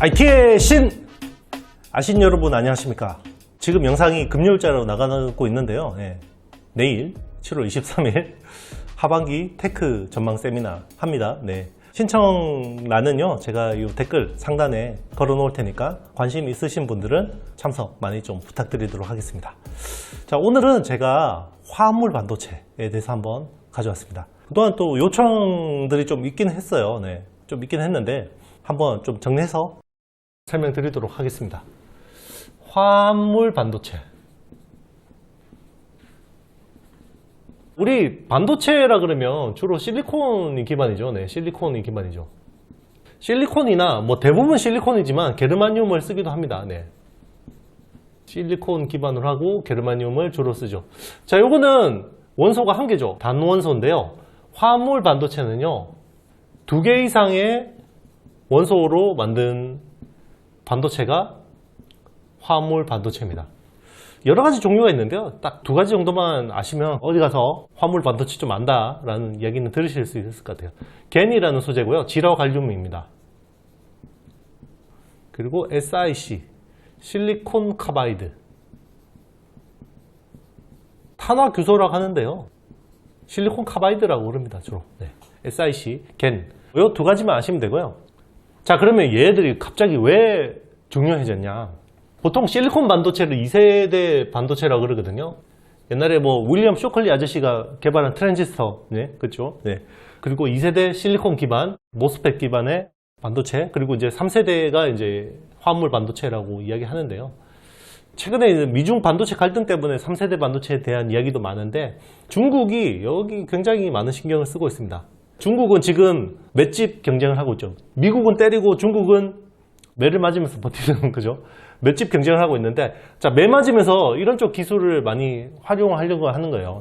IT의 신! 아신 여러분 안녕하십니까? 지금 영상이 금요일자로 나가고 있는데요. 내일 7월 23일 하반기 테크 전망 세미나 합니다. 신청란은요, 제가 이 댓글 상단에 걸어 놓을 테니까 관심 있으신 분들은 참석 많이 좀 부탁드리도록 하겠습니다. 자, 오늘은 제가 화합물 반도체에 대해서 한번 가져왔습니다. 그동안 또 요청들이 좀 있긴 했어요. 좀 있긴 했는데 한번 좀 정리해서 설명드리도록 하겠습니다. 화합물 반도체. 우리 반도체라 그러면 주로 실리콘이 기반이죠. 실리콘이 기반이죠. 실리콘이나 뭐 대부분 실리콘이지만 게르마늄을 쓰기도 합니다. 실리콘 기반으로 하고 게르마늄을 주로 쓰죠. 자, 요거는 원소가 한 개죠. 단원소인데요. 화합물 반도체는요, 2개 이상의 원소로 만든 반도체가 화합물 반도체입니다. 여러 가지 종류가 있는데요. 딱 2가지 정도만 아시면 어디 가서 화합물 반도체 좀 안다라는 이야기는 들으실 수 있을 것 같아요. 겐이라는 소재고요. 지라갈륨입니다. 그리고 SiC, 실리콘 카바이드. 탄화규소라고 하는데요. 실리콘 카바이드라고 그럽니다. 주로. SiC, 겐. 이 2가지만 아시면 되고요. 자, 그러면 얘들이 갑자기 왜 중요해졌냐? 보통 실리콘 반도체를 2세대 반도체라고 그러거든요. 옛날에 뭐 윌리엄 쇼클리 아저씨가 개발한 트랜지스터, 그렇죠? 그리고 2세대 실리콘 기반, 모스펫 기반의 반도체, 그리고 이제 3세대가 이제 화합물 반도체라고 이야기하는데요. 최근에 미중 반도체 갈등 때문에 3세대 반도체에 대한 이야기도 많은데 중국이 여기 굉장히 많은 신경을 쓰고 있습니다. 중국은 지금 맷집 경쟁을 하고 있죠. 미국은 때리고 중국은 매를 맞으면서 버티는 거죠. 맷집 경쟁을 하고 있는데, 자, 매 맞으면서 이런 쪽 기술을 많이 활용하려고 하는 거예요.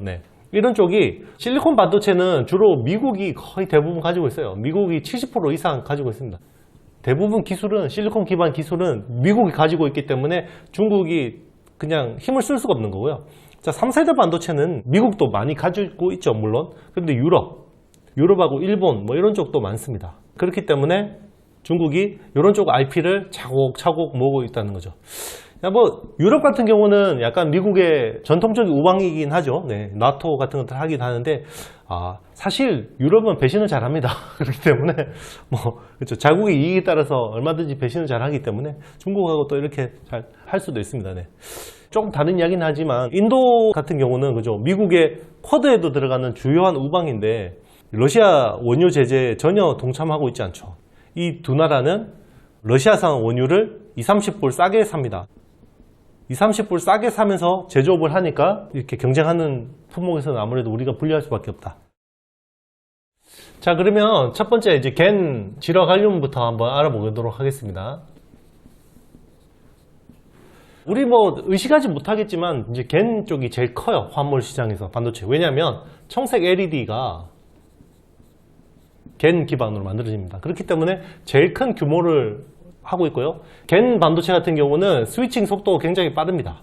이런 쪽이 실리콘 반도체는 주로 미국이 거의 대부분 가지고 있어요. 미국이 70% 이상 가지고 있습니다. 대부분 기술은, 실리콘 기반 기술은 미국이 가지고 있기 때문에 중국이 그냥 힘을 쓸 수가 없는 거고요. 자, 3세대 반도체는 미국도 많이 가지고 있죠, 물론. 그런데 유럽하고 일본 뭐 이런 쪽도 많습니다. 그렇기 때문에 중국이 이런 쪽 IP를 차곡차곡 모으고 있다는 거죠. 뭐 유럽 같은 경우는 약간 미국의 전통적인 우방이긴 하죠. 나토 같은 것들 하긴 하는데, 사실 유럽은 배신을 잘합니다. 그렇기 때문에 뭐 그렇죠. 자국의 이익에 따라서 얼마든지 배신을 잘하기 때문에 중국하고 또 이렇게 잘 할 수도 있습니다. 조금 다른 이야기는 하지만 인도 같은 경우는 그죠. 미국의 쿼드에도 들어가는 주요한 우방인데 러시아 원유 제재에 전혀 동참하고 있지 않죠. 이 두 나라는 러시아산 원유를 20-30불 싸게 삽니다. 20-30불 싸게 사면서 제조업을 하니까 이렇게 경쟁하는 품목에서는 아무래도 우리가 불리할 수밖에 없다. 자, 그러면 첫 번째 이제 겐 지라갈륨부터 한번 알아보도록 하겠습니다. 우리 뭐 의식하지 못하겠지만 이제 겐 쪽이 제일 커요. 화합물 시장에서 반도체. 왜냐하면 청색 LED가 겐 기반으로 만들어집니다. 그렇기 때문에 제일 큰 규모를 하고 있고요. 겐 반도체 같은 경우는 스위칭 속도가 굉장히 빠릅니다.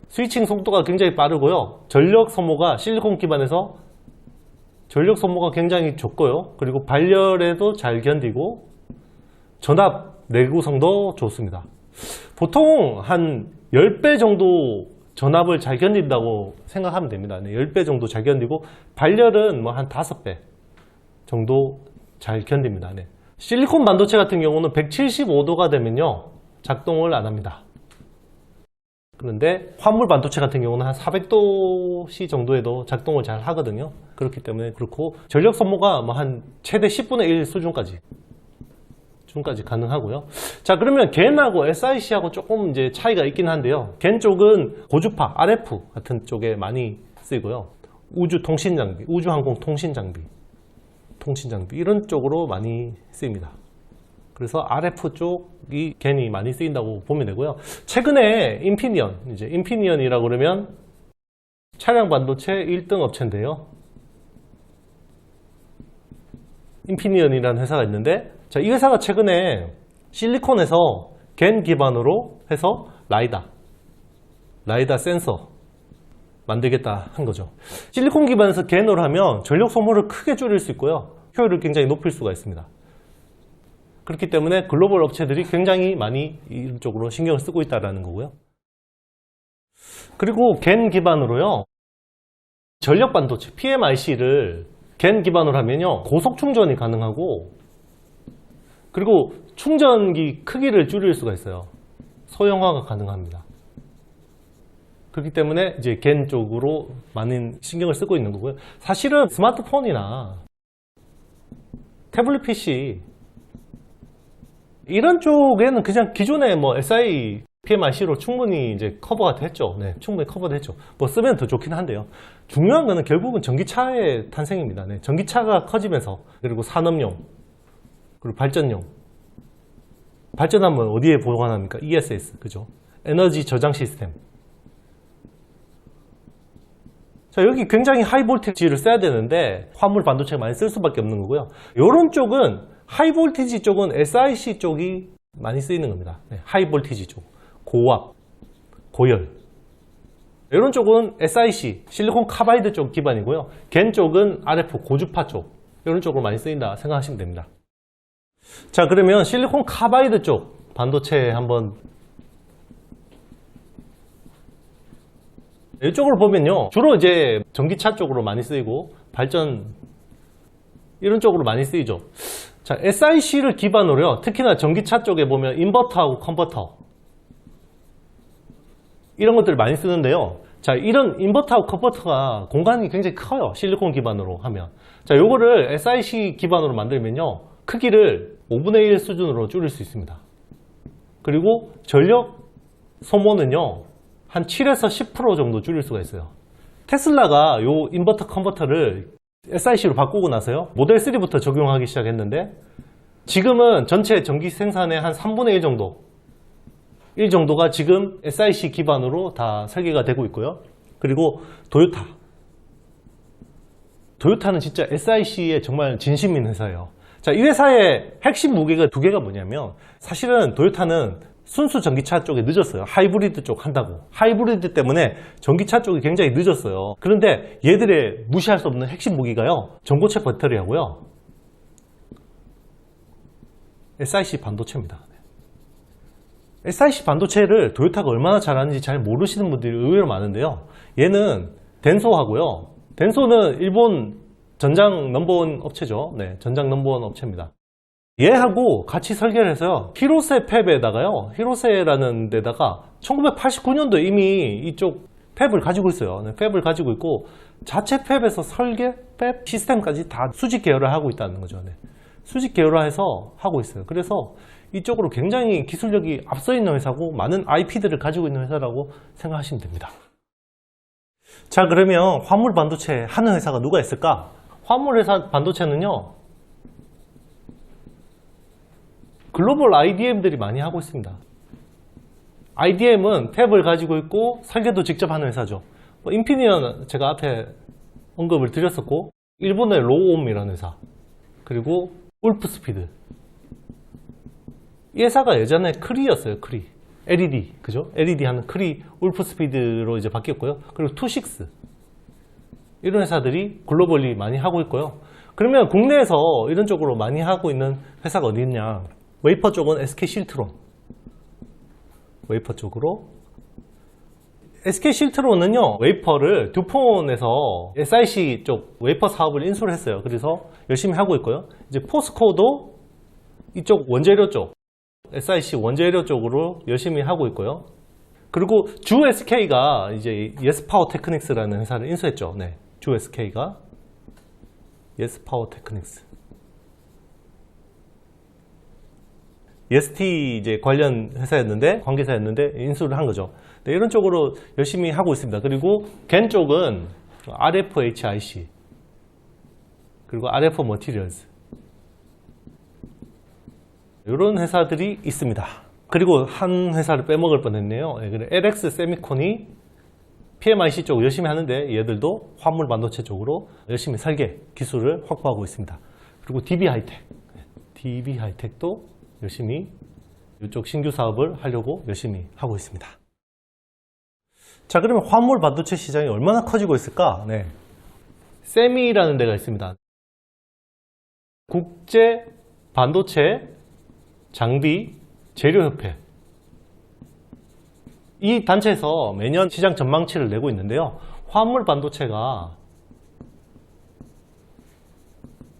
스위칭 속도가 굉장히 빠르고요. 전력 소모가 실리콘 기반에서 전력 소모가 굉장히 적고요. 그리고 발열에도 잘 견디고 전압 내구성도 좋습니다. 보통 한 10배 정도 전압을 잘 견딘다고 생각하면 됩니다. 10배 정도 잘 견디고 발열은 뭐 한 5배 정도 잘 견딥니다. 실리콘 반도체 같은 경우는 175도가 되면요 작동을 안 합니다. 그런데 화합물 반도체 같은 경우는 한 400도씨 정도에도 작동을 잘 하거든요. 그렇기 때문에 그렇고 전력 소모가 뭐 한 최대 10분의 1 수준까지 가능하고요. 자, 그러면 겐하고 SiC하고 조금 이제 차이가 있긴 한데요. 겐 쪽은 고주파 RF 같은 쪽에 많이 쓰이고요. 우주 통신 장비, 우주항공 통신 장비 이런 쪽으로 많이 쓰입니다. 그래서 RF 쪽이 겐이 많이 쓰인다고 보면 되고요. 최근에 인피니언이라고 그러면 차량 반도체 1등 업체인데요. 인피니언이라는 회사가 있는데, 자, 이 회사가 최근에 실리콘에서 겐 기반으로 해서 라이다 센서 만들겠다 한 거죠. 실리콘 기반에서 겐으로 하면 전력 소모를 크게 줄일 수 있고요. 효율을 굉장히 높일 수가 있습니다. 그렇기 때문에 글로벌 업체들이 굉장히 많이 이런 쪽으로 신경을 쓰고 있다는 거고요. 그리고 겐 기반으로요. 전력 반도체 PMIC를 겐 기반으로 하면요. 고속 충전이 가능하고 그리고 충전기 크기를 줄일 수가 있어요. 소형화가 가능합니다. 그렇기 때문에 이제 겐 쪽으로 많은 신경을 쓰고 있는 거고요. 사실은 스마트폰이나 태블릿 PC 이런 쪽에는 그냥 기존의 뭐 SI PMIC로 충분히 이제 커버가 됐죠. 네, 충분히 커버됐죠. 뭐 쓰면 더 좋긴 한데요. 중요한 거는 결국은 전기차의 탄생입니다. 네, 전기차가 커지면서 그리고 산업용 그리고 발전용 발전하면 어디에 보관합니까? ESS 그죠? 에너지 저장 시스템. 자, 여기 굉장히 하이 볼티지를 써야 되는데 화물 반도체가 많이 쓸 수밖에 없는 거고요. 이런 쪽은 하이 볼티지 쪽은 SiC 쪽이 많이 쓰이는 겁니다. 네, 하이 볼티지 쪽, 고압, 고열. 이런 쪽은 SiC, 실리콘 카바이드 쪽 기반이고요. 겐 쪽은 RF, 고주파 쪽. 이런 쪽으로 많이 쓰인다 생각하시면 됩니다. 자, 그러면 실리콘 카바이드 쪽 반도체 한번 이쪽으로 보면요. 주로 이제 전기차 쪽으로 많이 쓰이고 발전 이런 쪽으로 많이 쓰이죠. 자, SiC를 기반으로요. 특히나 전기차 쪽에 보면 인버터하고 컨버터 이런 것들을 많이 쓰는데요. 자, 이런 인버터하고 컨버터가 공간이 굉장히 커요. 실리콘 기반으로 하면. 자, 요거를 SiC 기반으로 만들면요. 크기를 5분의 1 수준으로 줄일 수 있습니다. 그리고 전력 소모는요. 한 7에서 10% 정도 줄일 수가 있어요. 테슬라가 요 인버터 컨버터를 SiC로 바꾸고 나서요. 모델 3부터 적용하기 시작했는데 지금은 전체 전기 생산의 한 3분의 1 정도 1 정도가 지금 SiC 기반으로 다 설계가 되고 있고요. 그리고 도요타는 진짜 SiC에 정말 진심인 회사예요. 자, 이 회사의 핵심 무게가 두 개가 뭐냐면 사실은 도요타는 순수 전기차 쪽에 늦었어요. 하이브리드 쪽 한다고. 하이브리드 때문에 전기차 쪽이 굉장히 늦었어요. 그런데 얘들의 무시할 수 없는 핵심 무기가요. 전고체 배터리하고요. SiC 반도체입니다. SiC 반도체를 도요타가 얼마나 잘하는지 잘 모르시는 분들이 의외로 많은데요. 얘는 덴소하고요. 덴소는 일본 전장 넘버원 업체죠. 네, 전장 넘버원 업체입니다. 얘하고 같이 설계를 해서요. 히로세 팹에다가요. 히로세라는 데다가 1989년도에 이미 이쪽 팹을 가지고 있어요. 네, 팹을 가지고 있고 자체 팹에서 설계, 팹 시스템까지 다 수직 계열화 하고 있다는 거죠. 네. 수직 계열화해서 하고 있어요. 그래서 이쪽으로 굉장히 기술력이 앞서 있는 회사고 많은 IP들을 가지고 있는 회사라고 생각하시면 됩니다. 자, 그러면 화물 반도체 하는 회사가 누가 있을까? 화물 회사 반도체는요. 글로벌 IDM들이 많이 하고 있습니다. IDM은 팹을 가지고 있고 설계도 직접 하는 회사죠. 인피니언 제가 앞에 언급을 드렸었고 일본의 로옴이라는 회사 그리고 울프스피드 이 회사가 예전에 크리였어요. 크리 LED 그죠? LED 하는 크리 울프스피드로 이제 바뀌었고요. 그리고 투식스 이런 회사들이 글로벌리 많이 하고 있고요. 그러면 국내에서 이런 쪽으로 많이 하고 있는 회사가 어디 있냐? 웨이퍼 쪽은 SK실트론 웨이퍼 쪽으로 SK실트론은요 웨이퍼를 듀폰에서 SiC 쪽 웨이퍼 사업을 인수를 했어요. 그래서 열심히 하고 있고요. 이제 포스코도 이쪽 원재료 쪽 SiC 원재료 쪽으로 열심히 하고 있고요. 그리고 주 SK가 이제 예스파워 테크닉스라는 회사를 인수했죠. 네, 주 SK가 예스파워 테크닉스 EST 이제 관련 회사였는데 관계사였는데 인수를 한 거죠. 네, 이런 쪽으로 열심히 하고 있습니다. 그리고 겐 쪽은 RFHIC 그리고 RF Materials 이런 회사들이 있습니다. 그리고 한 회사를 빼먹을 뻔했네요. LX 세미콘이 PMIC 쪽 열심히 하는데 얘들도 화물 반도체 쪽으로 열심히 설계 기술을 확보하고 있습니다. 그리고 DB 하이텍도 열심히 이쪽 신규 사업을 하려고 열심히 하고 있습니다. 자, 그러면 화물 반도체 시장이 얼마나 커지고 있을까? 네. 세미라는 데가 있습니다. 국제 반도체 장비 재료협회, 이 단체에서 매년 시장 전망치를 내고 있는데요. 화합물 반도체가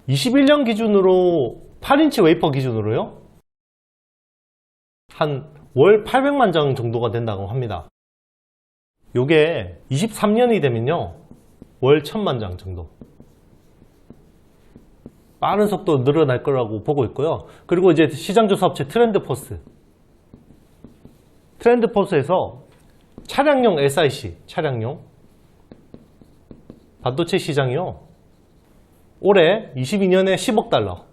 21년 기준으로 8인치 웨이퍼 기준으로요, 한 월 800만 장 정도가 된다고 합니다. 요게 23년이 되면요, 월 1000만 장 정도. 빠른 속도로 늘어날 거라고 보고 있고요. 그리고 이제 시장조사업체 트렌드포스에서 차량용 SiC, 차량용 반도체 시장이요, 올해 22년에 10억 달러.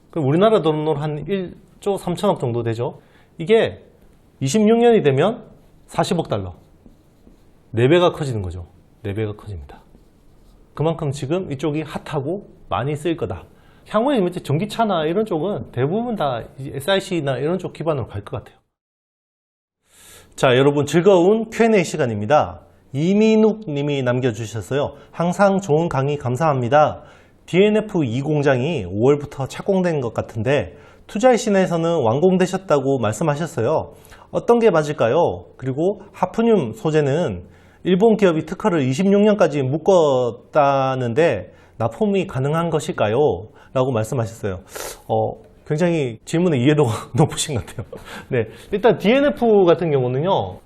그럼 우리나라 돈으로 한 1조 3천억 정도 되죠. 이게 26년이 되면 40억 달러. 4배가 커지는 거죠. 4배가 커집니다. 그만큼 지금 이쪽이 핫하고 많이 쓰일 거다. 향후에 이제 전기차나 이런 쪽은 대부분 다 SiC나 이런 쪽 기반으로 갈 것 같아요. 자, 여러분 즐거운 Q&A 시간입니다. 이민욱 님이 남겨주셨어요. 항상 좋은 강의 감사합니다. DNF 2 공장이 5월부터 착공된 것 같은데 투자의 신에서는 완공되셨다고 말씀하셨어요. 어떤 게 맞을까요? 그리고 하프늄 소재는 일본 기업이 특허를 26년까지 묶었다는데 납품이 가능한 것일까요? 라고 말씀하셨어요. 굉장히 질문의 이해도가 높으신 것 같아요. 네, 일단 DNF 같은 경우는요,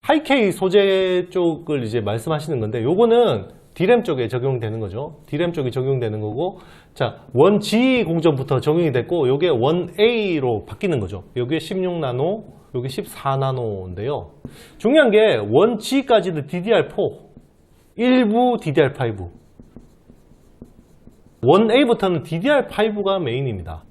하이K 소재 쪽을 이제 말씀하시는 건데, 요거는 D램 쪽에 적용되는 거죠. D램 쪽에 적용되는 거고, 자, 1G 공정부터 적용이 됐고, 요게 1A로 바뀌는 거죠. 요게 16나노, 요게 14나노인데요. 중요한 게 1G까지는 DDR4, 일부 DDR5, 1A부터는 DDR5가 메인입니다.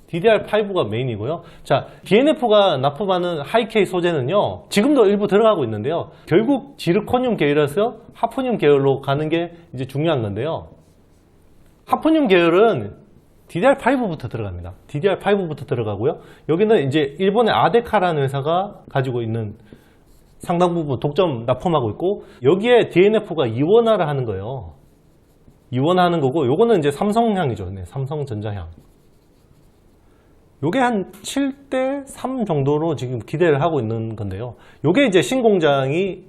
DDR5가 메인이고요. 자, DNF가 납품하는 하이K 소재는요, 지금도 일부 들어가고 있는데요. 결국 지르코늄 계열에서 하프늄 계열로 가는 게 이제 중요한 건데요. 하프늄 계열은 DDR5부터 들어갑니다. DDR5부터 들어가고요. 여기는 이제 일본의 아데카라는 회사가 가지고 있는 상당 부분 독점 납품하고 있고, 여기에 DNF가 이원화를 하는 거예요. 이원화하는 거고, 요거는 이제 삼성향이죠. 네, 삼성전자향. 요게 한 7대 3 정도로 지금 기대를 하고 있는 건데요. 요게 이제 신공장이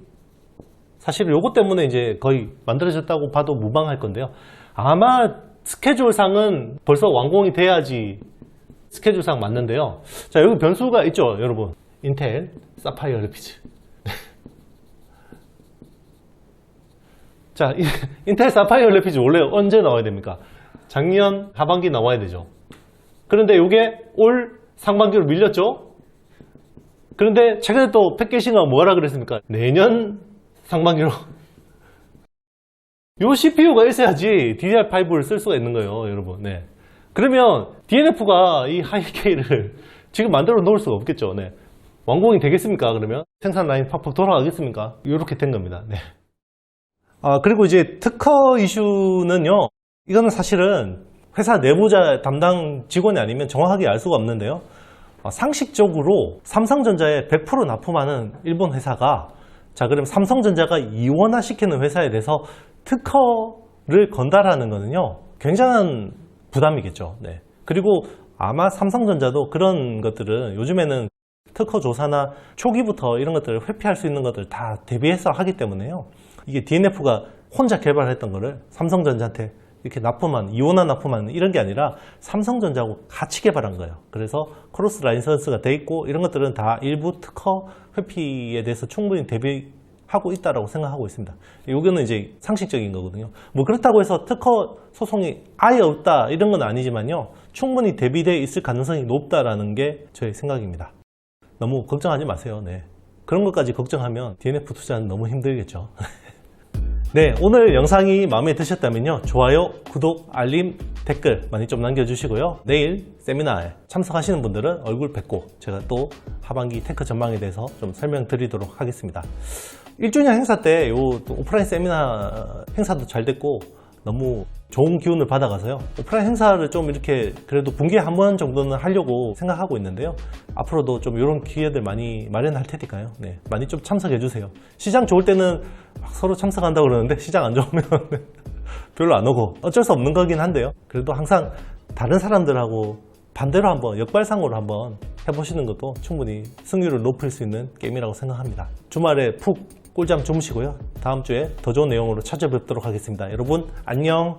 사실 요것 때문에 이제 거의 만들어졌다고 봐도 무방할 건데요. 아마 스케줄상은 벌써 완공이 돼야지 스케줄상 맞는데요. 자, 여기 변수가 있죠, 여러분. 인텔 사파이어 래피드. 자, 인텔 사파이어 래피드 원래 언제 나와야 됩니까? 작년 하반기 나와야 되죠. 그런데 이게 올 상반기로 밀렸죠. 그런데 최근에 또 패키싱가 뭐라 그랬습니까? 내년 상반기로. 요 CPU가 있어야지 DDR5를 쓸 수가 있는 거예요, 여러분. 네. 그러면 DNF가 이 하이K를 지금 만들어 놓을 수가 없겠죠. 네. 완공이 되겠습니까? 그러면 생산 라인 팍팍 돌아가겠습니까? 이렇게 된 겁니다. 네. 그리고 이제 특허 이슈는요, 이거는 사실은 회사 내부자 담당 직원이 아니면 정확하게 알 수가 없는데요. 상식적으로 삼성전자에 100% 납품하는 일본 회사가, 자, 그럼 삼성전자가 이원화 시키는 회사에 대해서 특허를 건달하는 거는요, 굉장한 부담이겠죠. 네. 그리고 아마 삼성전자도 그런 것들은 요즘에는 특허 조사나 초기부터 이런 것들을 회피할 수 있는 것들 다 대비해서 하기 때문에요. 이게 DNF가 혼자 개발했던 거를 삼성전자한테 이렇게 납품한, 이원화 납품하는 이런 게 아니라 삼성전자하고 같이 개발한 거예요. 그래서 크로스 라이선스가 돼 있고 이런 것들은 다 일부 특허 회피에 대해서 충분히 대비하고 있다고 생각하고 있습니다. 여기는 이제 상식적인 거거든요. 뭐 그렇다고 해서 특허 소송이 아예 없다 이런 건 아니지만요, 충분히 대비되어 있을 가능성이 높다라는 게 저의 생각입니다. 너무 걱정하지 마세요. 네. 그런 것까지 걱정하면 DNF 투자는 너무 힘들겠죠. 네, 오늘 영상이 마음에 드셨다면요, 좋아요, 구독, 알림, 댓글 많이 좀 남겨주시고요. 내일 세미나에 참석하시는 분들은 얼굴 뵙고 제가 또 하반기 테크 전망에 대해서 좀 설명드리도록 하겠습니다. 1주년 행사 때 요 오프라인 세미나 행사도 잘 됐고 너무 좋은 기운을 받아가서요, 오프라인 행사를 좀 이렇게 그래도 분기에 한 번 정도는 하려고 생각하고 있는데요, 앞으로도 좀 이런 기회들 많이 마련할 테니까요. 네, 많이 좀 참석해 주세요. 시장 좋을 때는 막 서로 참석한다고 그러는데 시장 안 좋으면 별로 안 오고 어쩔 수 없는 거긴 한데요, 그래도 항상 다른 사람들하고 반대로 한번 역발상으로 한번 해보시는 것도 충분히 승률을 높일 수 있는 게임이라고 생각합니다. 주말에 푹 꿀잠 주무시고요. 다음 주에 더 좋은 내용으로 찾아뵙도록 하겠습니다. 여러분 안녕.